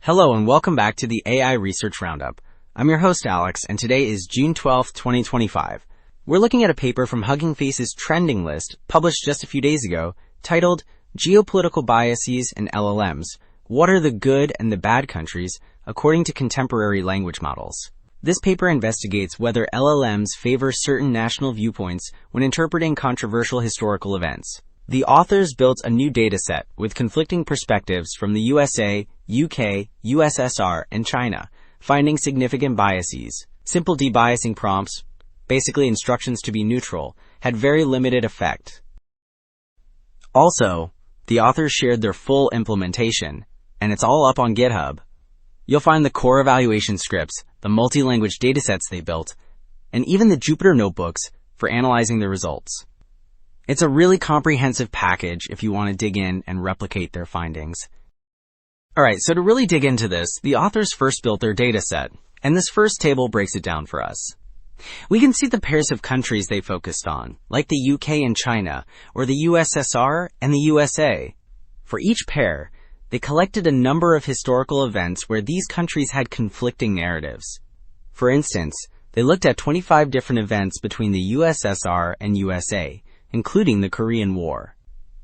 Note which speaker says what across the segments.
Speaker 1: Hello and welcome back to the AI Research Roundup. I'm your host Alex, and today is June 12th, 2025. We're looking at a paper from Hugging Face's trending list, published just a few days ago, titled Geopolitical Biases and LLMs. What are the good and the bad countries, according to contemporary language models? This paper investigates whether LLMs favor certain national viewpoints when interpreting controversial historical events. The authors built a new dataset with conflicting perspectives from the USA, UK, USSR, and China, finding significant biases. Simple debiasing prompts, basically instructions to be neutral, had very limited effect. Also, the authors shared their full implementation, and it's all up on GitHub. You'll find the core evaluation scripts, the multi-language datasets they built, and even the Jupyter notebooks for analyzing the results. It's a really comprehensive package if you want to dig in and replicate their findings. Alright, so to really dig into this, the authors first built their dataset, and this first table breaks it down for us. We can see the pairs of countries they focused on, like the UK and China, or the USSR and the USA. For each pair, they collected a number of historical events where these countries had conflicting narratives. For instance, they looked at 25 different events between the USSR and USA, including the Korean War.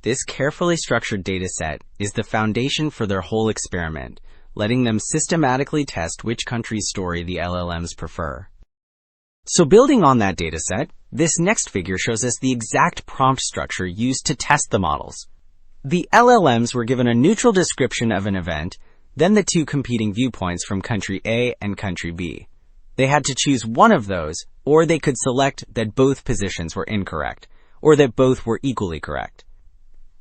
Speaker 1: This carefully structured dataset is the foundation for their whole experiment, letting them systematically test which country's story the LLMs prefer. So building on that dataset, this next figure shows us the exact prompt structure used to test the models. The LLMs were given a neutral description of an event, then the two competing viewpoints from country A and country B. They had to choose one of those, or they could select that both positions were incorrect, or that both were equally correct.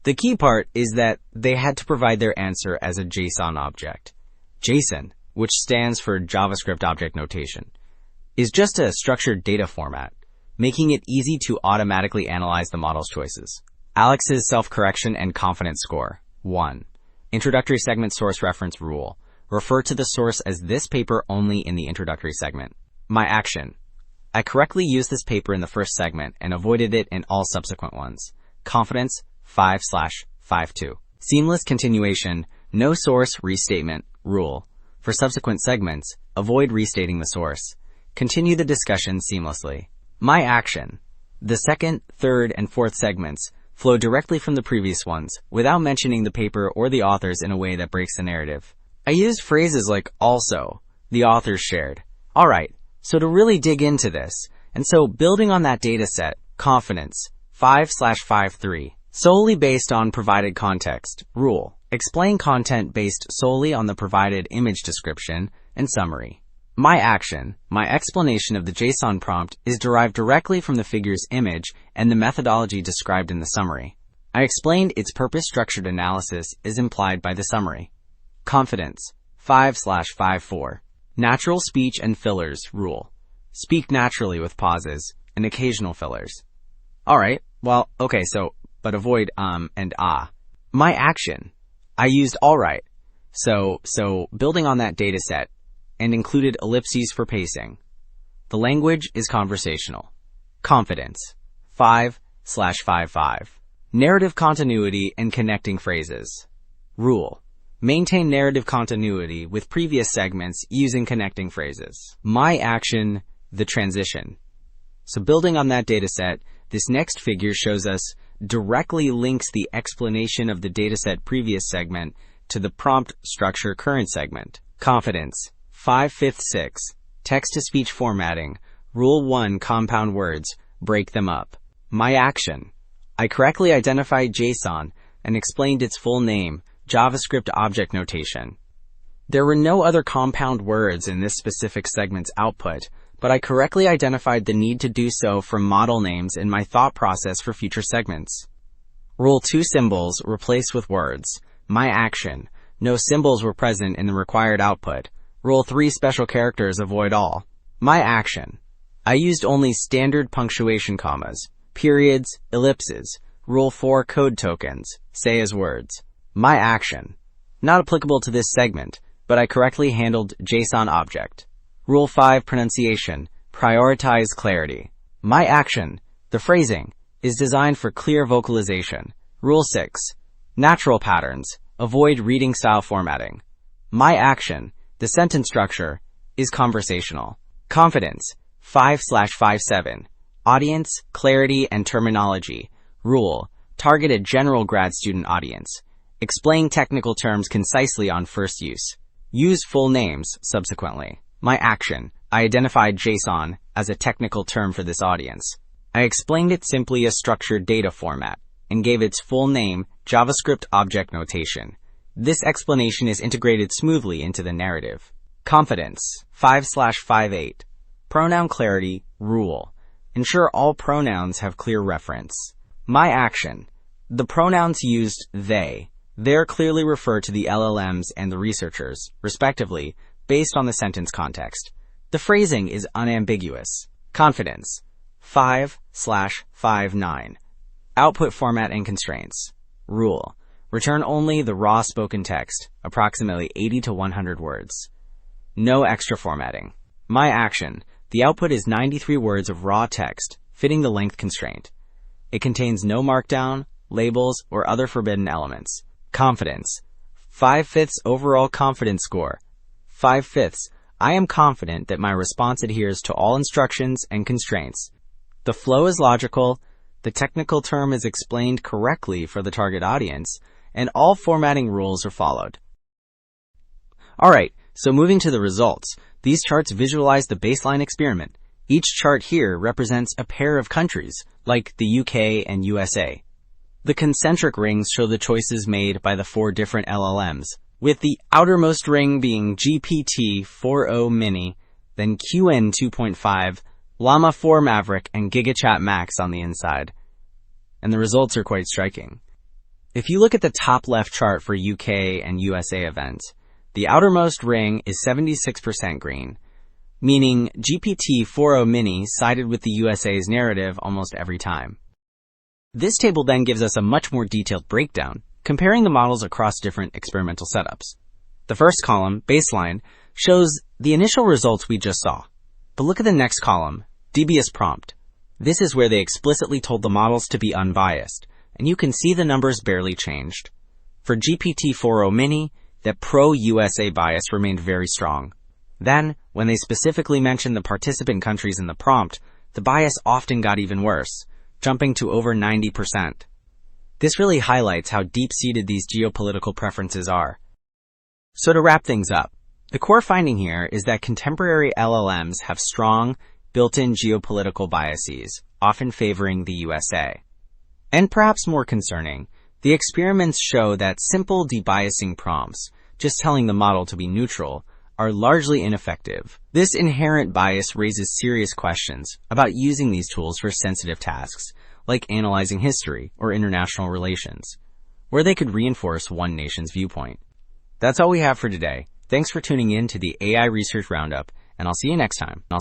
Speaker 1: The key part is that they had to provide their answer as a JSON object. JSON, which stands for JavaScript Object Notation, is just a structured data format, making it easy to automatically analyze the model's choices. Alex's self-correction and confidence score. 1. Introductory segment source reference rule. Refer to the source as this paper only in the introductory segment. My action. I correctly used this paper in the first segment and avoided it in all subsequent ones. Confidence 5/52. Seamless continuation, no source restatement rule. For subsequent segments, avoid restating the source. Continue the discussion seamlessly. My action. The second, third, and fourth segments flow directly from the previous ones without mentioning the paper or the authors in a way that breaks the narrative. I used phrases like also, the authors shared. Alright, so to really dig into this, and so building on that dataset, confidence 5/53, solely based on provided context, rule. Explain content based solely on the provided image description and summary. My action, my explanation of the JSON prompt is derived directly from the figure's image and the methodology described in the summary. I explained its purpose-structured analysis is implied by the summary. Confidence 5/54. Natural speech and fillers rule. Speak naturally with pauses and occasional fillers. Alright, well, okay, but avoid and ah. My action. I used alright. So building on that dataset and included ellipses for pacing. The language is conversational. Confidence 5/55. Narrative continuity and connecting phrases. Rule. Maintain narrative continuity with previous segments using connecting phrases. My action, the transition. So building on that dataset, this next figure shows us directly links the explanation of the dataset previous segment to the prompt structure current segment. Confidence 5/56. Text-to-speech formatting. Rule 1 compound words. Break them up. My action. I correctly identified JSON and explained its full name, JavaScript Object Notation. There were no other compound words in this specific segment's output, but I correctly identified the need to do so for model names in my thought process for future segments. Rule 2 symbols replaced with words. My action. No symbols were present in the required output. Rule 3 special characters avoid all. My action. I used only standard punctuation commas, periods, ellipses. Rule 4 code tokens. Say as words. My action. Not applicable to this segment, but I correctly handled JSON object. Rule 5 pronunciation. Prioritize clarity. My action. The phrasing is designed for clear vocalization. Rule 6. Natural patterns. Avoid reading style formatting. My action, the sentence structure, is conversational. Confidence, 5/57. Audience, clarity, and terminology. Rule, target a general grad student audience. Explain technical terms concisely on first use. Use full names subsequently. My action, I identified JSON as a technical term for this audience. I explained it simply as structured data format and gave its full name JavaScript object notation. This explanation is integrated smoothly into the narrative. Confidence, 5/58. Pronoun clarity, rule. Ensure all pronouns have clear reference. My action, the pronouns used they. There clearly refer to the LLMs and the researchers, respectively, based on the sentence context. The phrasing is unambiguous. Confidence, 5/59. Output format and constraints. Rule, return only the raw spoken text, approximately 80 to 100 words. No extra formatting. My action, the output is 93 words of raw text, fitting the length constraint. It contains no markdown, labels, or other forbidden elements. Confidence, 5/5 overall confidence score. 5/5. I am confident that my response adheres to all instructions and constraints. The flow is logical, the technical term is explained correctly for the target audience, and all formatting rules are followed. Alright, so moving to the results, these charts visualize the baseline experiment. Each chart here represents a pair of countries, like the UK and USA. The concentric rings show the choices made by the 4 different LLMs, with the outermost ring being GPT-4o Mini, then QN 2.5, Llama 4 Maverick, and GigaChat-Max on the inside. And the results are quite striking. If you look at the top left chart for UK and USA events, the outermost ring is 76% green, meaning GPT-4o Mini sided with the USA's narrative almost every time. This table then gives us a much more detailed breakdown, comparing the models across different experimental setups. The first column, baseline, shows the initial results we just saw. But look at the next column, dubious prompt. This is where they explicitly told the models to be unbiased, and you can see the numbers barely changed. For GPT-4o Mini, that pro-USA bias remained very strong. Then, when they specifically mentioned the participant countries in the prompt, the bias often got even worse, jumping to over 90%. This really highlights how deep-seated these geopolitical preferences are. So to wrap things up, the core finding here is that contemporary LLMs have strong, built-in geopolitical biases, often favoring the USA. And perhaps more concerning, the experiments show that simple debiasing prompts, just telling the model to be neutral, are largely ineffective. This inherent bias raises serious questions about using these tools for sensitive tasks, like analyzing history or international relations, where they could reinforce one nation's viewpoint. That's all we have for today. Thanks for tuning in to the AI Research Roundup, and I'll see you next time.